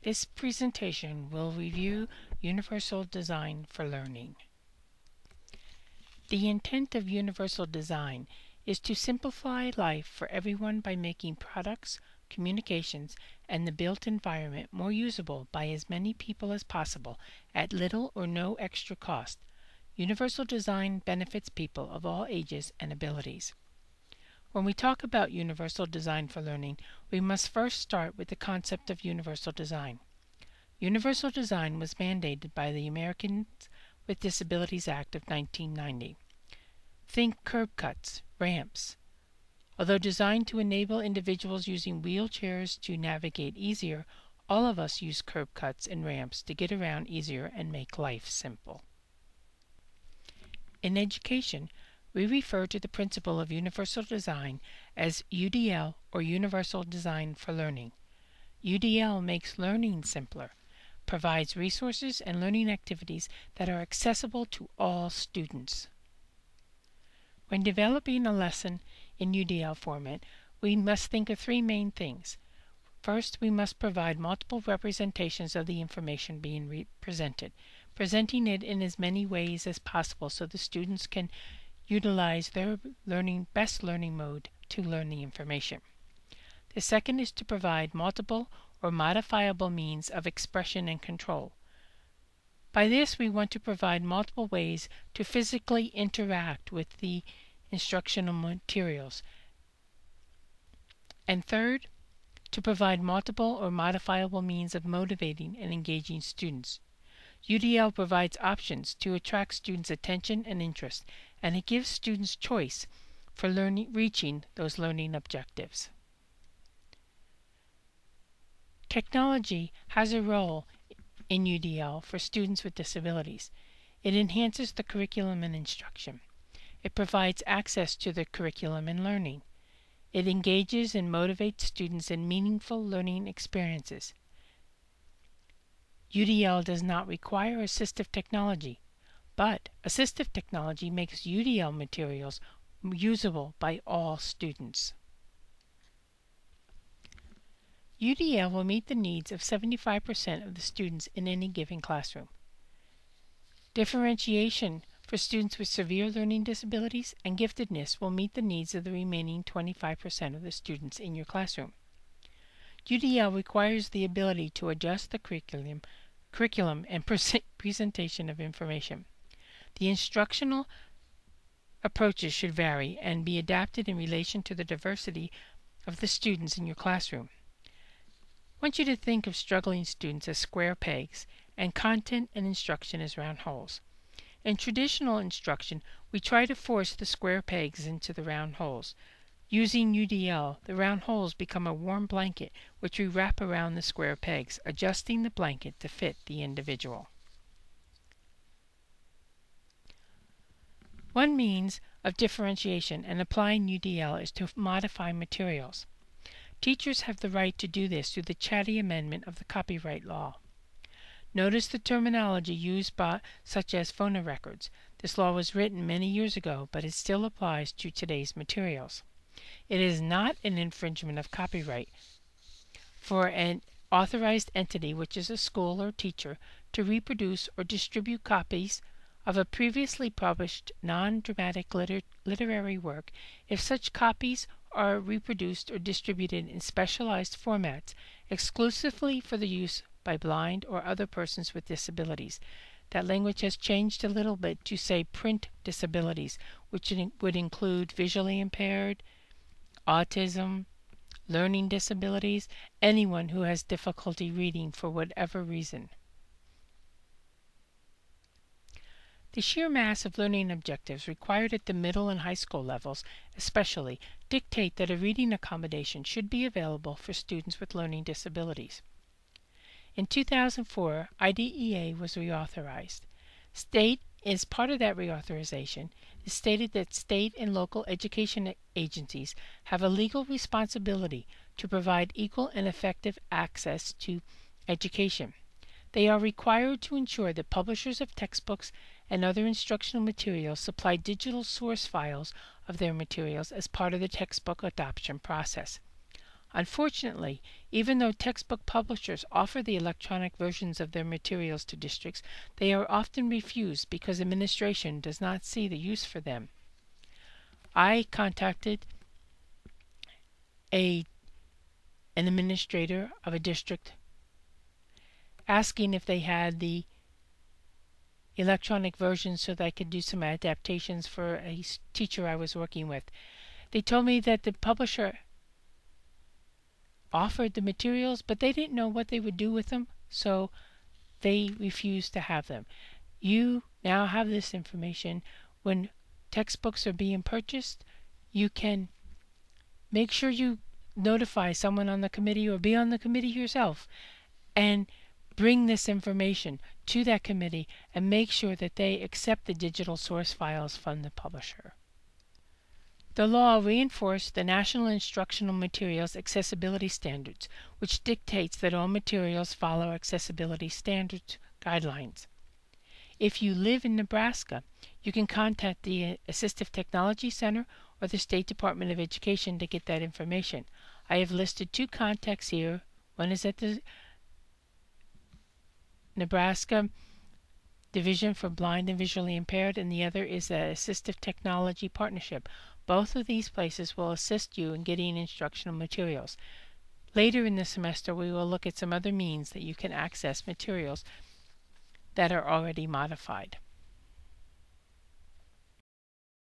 This presentation will review Universal Design for Learning. The intent of universal design is to simplify life for everyone by making products, communications, and the built environment more usable by as many people as possible at little or no extra cost. Universal design benefits people of all ages and abilities. When we talk about universal design for learning, we must first start with the concept of universal design. Universal design was mandated by the Americans with Disabilities Act of 1990. Think curb cuts, ramps. Although designed to enable individuals using wheelchairs to navigate easier, all of us use curb cuts and ramps to get around easier and make life simple. In education, we refer to the principle of universal design as UDL, or Universal Design for Learning. UDL makes learning simpler, provides resources and learning activities that are accessible to all students. When developing a lesson in UDL format, we must think of three main things. First, we must provide multiple representations of the information being presented, presenting it in as many ways as possible so the students can utilize their best learning mode to learn the information. The second is to provide multiple or modifiable means of expression and control. By this, we want to provide multiple ways to physically interact with the instructional materials. And third, to provide multiple or modifiable means of motivating and engaging students. UDL provides options to attract students' attention and interest, and it gives students choice for reaching those learning objectives. Technology has a role in UDL for students with disabilities. It enhances the curriculum and instruction. It provides access to the curriculum and learning. It engages and motivates students in meaningful learning experiences. UDL does not require assistive technology, but assistive technology makes UDL materials usable by all students. UDL will meet the needs of 75% of the students in any given classroom. Differentiation for students with severe learning disabilities and giftedness will meet the needs of the remaining 25% of the students in your classroom. UDL requires the ability to adjust the curriculum and presentation of information. The instructional approaches should vary and be adapted in relation to the diversity of the students in your classroom. I want you to think of struggling students as square pegs and content and instruction as round holes. In traditional instruction, we try to force the square pegs into the round holes. Using UDL, the round holes become a warm blanket which we wrap around the square pegs, adjusting the blanket to fit the individual. One means of differentiation and applying UDL is to modify materials. Teachers have the right to do this through the Chatty Amendment of the Copyright Law. Notice the terminology used such as phonorecords. This law was written many years ago, but it still applies to today's materials. It is not an infringement of copyright for an authorized entity, which is a school or teacher, to reproduce or distribute copies of a previously published non-dramatic literary work if such copies are reproduced or distributed in specialized formats exclusively for the use by blind or other persons with disabilities. That language has changed a little bit to say print disabilities, which would include visually impaired, autism, learning disabilities, anyone who has difficulty reading for whatever reason. The sheer mass of learning objectives required at the middle and high school levels especially dictate that a reading accommodation should be available for students with learning disabilities. In 2004, IDEA was reauthorized. As part of that reauthorization, it stated that state and local education agencies have a legal responsibility to provide equal and effective access to education. They are required to ensure that publishers of textbooks and other instructional materials supply digital source files of their materials as part of the textbook adoption process. Unfortunately, even though textbook publishers offer the electronic versions of their materials to districts, they are often refused because administration does not see the use for them. I contacted an administrator of a district asking if they had the electronic version so that I could do some adaptations for a teacher I was working with. They told me that the publisher offered the materials, but they didn't know what they would do with them, so they refused to have them. You now have this information. When textbooks are being purchased, you can make sure you notify someone on the committee or be on the committee yourself and bring this information to that committee and make sure that they accept the digital source files from the publisher. The law reinforced the National Instructional Materials Accessibility Standards, which dictates that all materials follow accessibility standards guidelines. If you live in Nebraska, you can contact the Assistive Technology Center or the State Department of Education to get that information. I have listed 2 contacts here. One is at the Nebraska Division for Blind and Visually Impaired, and the other is the Assistive Technology Partnership. Both of these places will assist you in getting instructional materials. Later in the semester, we will look at some other means that you can access materials that are already modified.